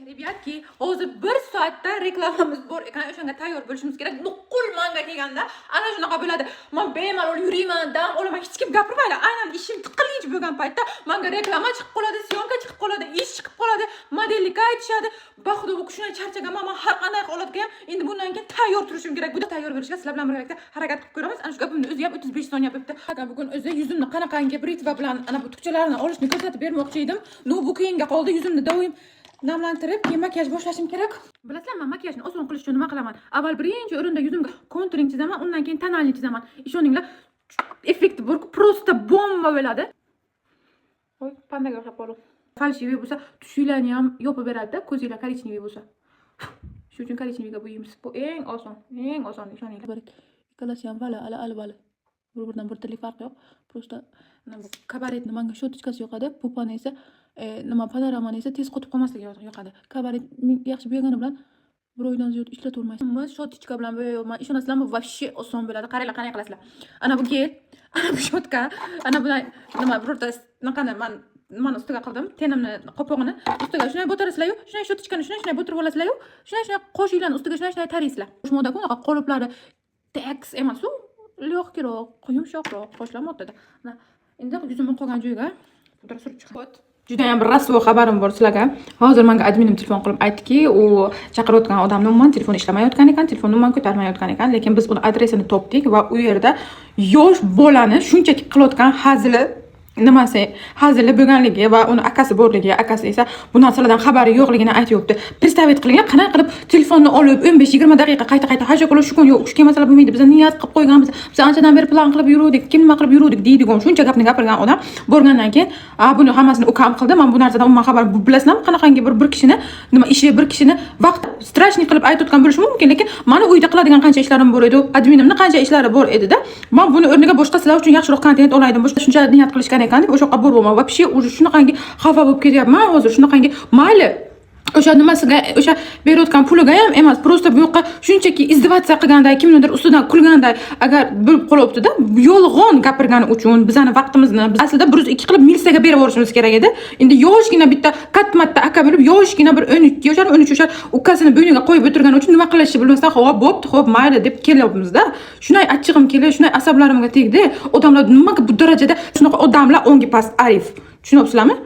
Rебятki, hozir 1 soatda reklamamiz bor ekan, o'shanga tayyor bo'lishimiz kerak. Nuqul manga kelganda ana shunaqa bo'ladi. Men bemalol yuriyman, dam olaman, hech kim gapirmaydi. Aynan ishim tiqilinch bo'lgan paytda menga reklama chiqib qoladi, syomka chiqib qoladi, ish chiqib qoladi, modellikka aytishadi. Baxudo bu shunday charchaganman, men har qanday holatga ham endi bundan keyin tayyor turishim kerak. Bunda tayyor bo'lishga sizlar bilan birgalikda harakat qilib ko'ramiz. Ana shu gapimni o'zi ham 35 soniya bo'libdi. Bugun o'zi yuzimni qanaqangi britva bilan ana bu tukchalarni olishni ko'rsatib bermoqchi edim. Bu keyinga qoldi. Yuzimni doim namlantirib, keyin makiyaj boshlashim kerak. Bilasizlar, men makiyajni oson qilish uchun nima qilaman? Avval birinchi o'rinda yuzimga konturing chizaman, undan keyin tonalni chizaman. Ishoninglar, effekti bor, prosta bomba bo'ladi. Voy, pandaga o'xshab qoldim. Falshiviy bo'lsa, tushinglarni ham yopib beradi-da, ko'zinglar korичневый bo'lsa. Shuning uchun korичневыйga bo'yaymiz. Bu eng oson, ishoninglar. Ikkalasi ham vali. Bir-biridan bir tili farqi yo'q. Prosta bu kabaretni menga shotichkasi yoqadi, popani esa nima panoramani esa tez qotib qolmasligi yoqadi. Kabaret yaxshi bo'yagani bilan bir oydan ziyod ishlatavermaysiz. Men shotichka bilan bo'yayman. Ishonasizlarmi, вообще oson bo'ladi. Qaranglar, qanday qilasizlar. Ana bu gel, ana bu shotka, ana bular nima birorta qanday men ustiga qildim. Tenimni qopog'ini ustiga shunday botirasizlar-yu, shunday shotichkani shunday botirib olasizlar-yu, shunday qo'shinglarni ustiga shunday taraysizlar. Qo'shmoqda bunaqa qoliplari tax emas-u. Lyoqkiroq, yumshoqroq, qo'shilib o'tadi. Endi yuzimni qolgan joyiga pudra surib chiqaman. Juda ham bir rasvo xabarim bor sizlarga. Hozir menga adminim telefon qilib aytdiki, u chaqirayotgan odamning umuman telefoni ishlamayotgan ekan, telefonni umuman ko'tarmayotgan ekan, lekin biz uni adresini topdik va u yerda yosh bolani shunchaki qilayotgan hazili bo'lganligi va uni akasi borligi, akasi esa bu narsalardan xabari yo'qligini aytibdi. Представить qiling, qanday qilib telefonni olib 15-20 daqiqa qayta haja qilish shu kun yo'q, ushga masala bo'lmaydi. Biz niyat qilib qo'yganmiz. Biz anchadan beri plan qilib yuruvdik, kim nima qilib yuruvdik deydigan shuncha gapni gapirgan odam borgandan keyin, buni hammasini ukam qildi. Men bu narsadan umuman xabar bilasizmi? Qanaqangi bir kishini, nima ishi bir kishini vaqt strashniy qilib aytayotgan bo'lishi mumkin, lekin meni uyda qiladigan qancha ishlarim bor edi, adminimning qancha ishlari bor edi-da. Men buni o'rniga boshqa sizlar uchun yaxshiroq kontent olaydim. Boshqa shuncha niyat qilishgan ekan deb o'sha yoqqa bormayman. Вообще уже shunaqangi xafa bo'lib ketyapman. Hozir shunaqangi mayli o'sha nimasiga, o'sha berayotgan puliga ham emas, prosta bu yoqqa shunchaki izdivatsiya qilganday, kimnidir ustidan kulganday agar bo'lib qolyapti-da, yolg'on gapirgani uchun bizani vaqtimizni aslida 102 qilib militsiyaga berib yuborishimiz kerak edi. Endi yoshgina bitta qatmatda aka bo'lib, yoshgina bir 12 yoshar, 13 yoshar ukasini bo'yniga qo'yib o'tirgani uchun nima qilishni bilmasdan, "Xo'p, bo'pti, xo'p, mayli" deb kelyapmiz-da. Shunday achchig'im keldi, shunday asablarimga tegdi. Odamlar nimaga bu darajada shunaqa odamlar o'ngi past arif. Tushunyapsizlarmi?